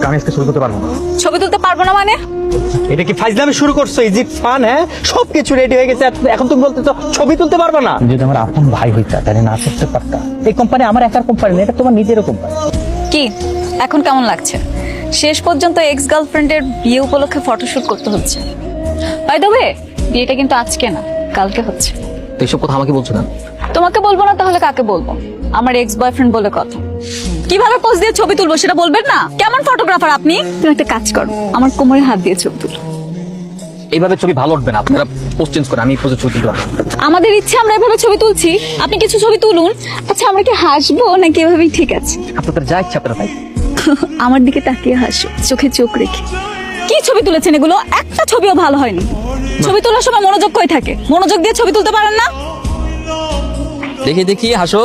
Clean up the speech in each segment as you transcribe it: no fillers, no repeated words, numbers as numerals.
আমি আজকে শুরু করতে পারবো না। ছবি তুলতে পারবো না মানে? এটা কি ফাইজলামি শুরু করছো? Is it fun? হ্যাঁ, সবকিছু রেডি হয়ে গেছে, এখন তুমি বলতেছো ছবি তুলতে পারবে না? যদি আমার আপন ভাই হইতা তাহলে না করতে পারতা। এই কোম্পানি আমার একার কোম্পানি না, এটা তোমার নিজেরও কোম্পানি। কি এখন কেমন লাগছে? শেষ পর্যন্ত এক্স গার্লফ্রেন্ডের বিয়ে উপলক্ষে ফটোশুট করতে হচ্ছে। বাই দ্য ওয়ে, বিয়েটা কিন্তু আজকে না, কালকে হচ্ছে। তো এইসব কথা আমাকে বলছো না? তোমাকে বলবো না তাহলে কাকে বলবো? আমার এক্স বয়ফ্রেন্ড বলে কথা। কিভাবে পোজ দিয়ে ছবি তুলবো সেটা বলবেন না? কেমন ফটোগ্রাফার আপনি? তুমি একটা কাজ করো, আমার কোমরে হাত দিয়ে ছবি তুলো। এইভাবে ছবি ভালো উঠবে না, আপনারা পোস্ট চেঞ্জ করে আমি পোজে ছবি তুলবো। আমাদের ইচ্ছে আমরা এভাবে ছবি তুলছি, আপনি কিছু ছবি তুলুন। আচ্ছা আমরা কি হাসবো নাকি এভাবেই ঠিক আছে? আপনাদের যা ইচ্ছা আপনারা ভাই। আমার দিকে তাকিয়ে হাসো, চোখে চোখ রেখে। কি ছবি তুলেছেন এগুলো? একটা ছবিও ভালো হয়নি। ছবি তোলার সময় মনোযোগ কই থাকে? মনোযোগ দিয়ে ছবি তুলতে পারেন না? দেখি দেখি হাসো।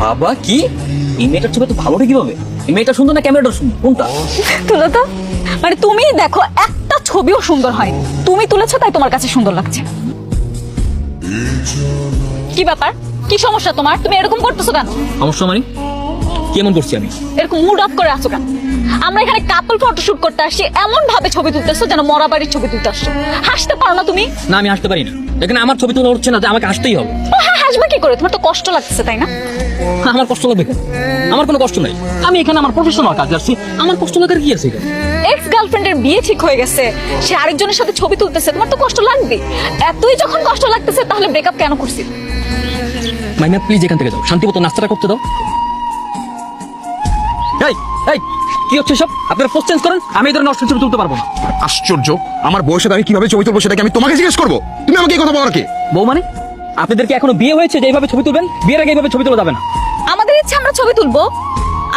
বাবা কি এই মেয়েটার ছবি তো ভালো উঠে কিভাবে? এই মেয়েটা সুন্দর না ক্যামেরাটা সুন্দর, কোনটা? তুলো তো। মানে তুমি দেখো একটা ছবিও সুন্দর হয়নি, তুমি তুলেছো তাই তোমার কাছে সুন্দর লাগছে। কি ব্যাপার? কি সমস্যা তোমার? তুমি এরকম করতেছো কেন? সমস্যা মানে কি এমন করছি আমি? এরকম মুড অফ করে আছো কেন? আমরা এখানে কাপল ফটোশুট করতে আসছি, এমন ভাবে ছবি তুলতেছো যেন মরা বাড়ির ছবি তুলতে আসছো। হাসতে পারো না তুমি? না আমি হাসতে পারি না, এখানে আমার ছবি তোলা হচ্ছে না যে আমাকে হাসতেই হবে। ও হ্যাঁ, হাসবে কি করে? তোমার তো কষ্ট লাগতেছে তাই না? আমার কষ্ট লাগবে কেন? আমার কোনো কষ্ট নাই, আমি এখানে আমার প্রফেশনাল কাজ আসছি, আমার কষ্ট লাগার কি আছে এখানে? এক্স গার্লফ্রেন্ডের বিয়ে ঠিক হয়ে গেছে, সে আরেকজনের সাথে ছবি তুলতেছে, তোমার তো কষ্ট লাগবে। এতই যখন কষ্ট লাগতেছে তাহলে ব্রেকআপ কেন করছি? মাইনা প্লিজ এখান থেকে যাও, শান্তি মতো নাস্তাটা করতে দাও। এই এই কি হচ্ছে সব? আপনারা পোস্ট চেঞ্জ করেন, আমি এই ধরনের নষ্ট ছবি তুলতে পারবো না। আশ্চর্য, আমার বউয়ের সাথে আমি কিভাবে ছবি তুলবো সেটা কি আমি তোমাকে জিজ্ঞেস করবো? তুমি আমাকে এই কথা বলার কে? বউ মানে? আপনাদেরকে এখনো বিয়ে হয়েছে যে এইভাবে ছবি তুলবেন? বিয়ের আগে এইভাবে ছবি তোলা যাবে না। আমাদের ইচ্ছে আমরা ছবি তুলবো,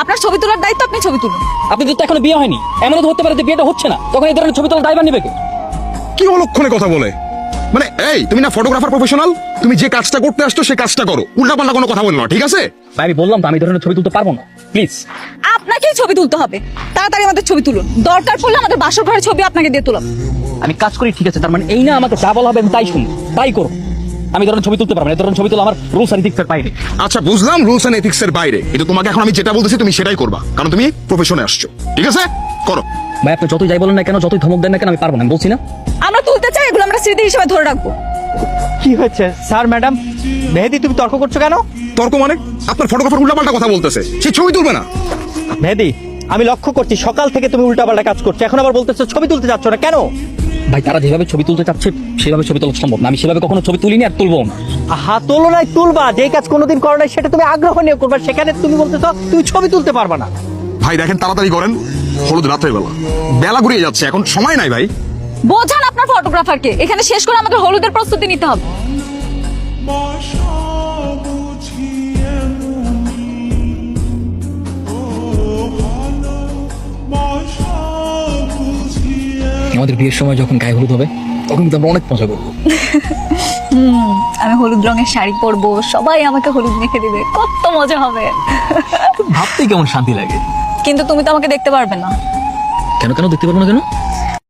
আপনার ছবি তোলার দায়িত্ব আপনি ছবি তুলুন। আপনাদের তো এখনো বিয়ে হয়নি, এমনও তো হতে পারে যে বিয়েটা হচ্ছে না, তখন এই ধরনের ছবি তোলা দায়ভার নেবে কে? কি অলক্ষণে কথা বলে? মানে এই তুমি না ফটোগ্রাফার প্রফেশনাল, তুমি যে কাজটা করতে আসছো সেই কাজটা করো, উল্টাপাল্টা কোনো কথা বলো না, ঠিক আছে? ভাই আমি বললাম তো আমি এই ধরনের ছবি তুলতে পারবো না, প্লিজ। আপনাকেই ছবি তুলতে হবে, তাড়াতাড়ি আমাদের ছবি তুলুন। দরকার পড়লে আমাদের বাসর ঘরের ছবি আপনাকে দিয়ে তুলাম। আমি কাজ করি ঠিক আছে, তার মানে এই না আমাকে যা বলা হবে আমি তাই শুনি, তাই করো। আমি এই ধরনের ছবি তুলতে পারবো না, এই ধরনের ছবি তোলা আমার রুলস এন্ড এথিক্সের বাইরে। আচ্ছা বুঝলাম রুলস এন্ড এথিক্স এর বাইরে, কিন্তু তোমাকে এখন আমি যেটা বলতেছি তুমি সেটাই করবা, কারণ তুমি প্রফেশনে আসছো, ঠিক আছে? করো। ভাই আপনি যতই যাই বলেন না কেন, যতই ধমক দেন না কেন, আমি পারবো না, আমি বলছি না। আমরা তুলতে চাই, এগুলো আমরা স্মৃতি হিসেবে ধরে রাখবো। কি হয়েছে স্যার? ম্যাডাম মেহেদি, তুমি তর্ক করছো কেন? তর্ক মানে? আপনার ফটোগ্রাফার উল্টাপাল্টা কথা বলতেছে, সে ছবি তুলবে না। মেহেদি, আমি লক্ষ্য করছি সকাল থেকে তুমি উল্টাপাল্টা কাজ করছো, এখন আবার বলতেছো ছবি তুলতে যাচ্ছ না কেন? ভাই তারা যেভাবে ছবি তুলতে চাচ্ছে সেভাবে ছবি তোলা সম্ভব না, আমি সেভাবে কখনো ছবি তুলিনি আর তুলবো না। তুলনায় তুলবা, যেই কাজ কোনোদিন করো নাই সেটা তুমি আগ্রহ নিয়ে করবা, সেখানে তুমি বলতেছো তুমি ছবি তুলতে পারবা না। ভাই দেখেন তাড়াতাড়ি করেন, হলুদ রাতের বেলা, বেলা ঘুরিয়ে যাচ্ছে, এখন সময় নাই ভাই। বোঝান আপনার ফটোগ্রাফারকে, এখানে শেষ করে আমাদের হলুদের প্রস্তুতি নিতে হবে। আমাদের বিয়ের সময় যখন গায়ে হলুদ হবে তখন কিন্তু আমরা অনেক মজা করবো। আমি হলুদ রঙের শাড়ি পরবো, সবাই আমাকে হলুদ মেখে দিবে, কত মজা হবে। ভাবতেই কেমন শান্তি লাগে। কিন্তু তুমি তো আমাকে দেখতে পারবে না। কেন কেন দেখতে পারবো না কেন?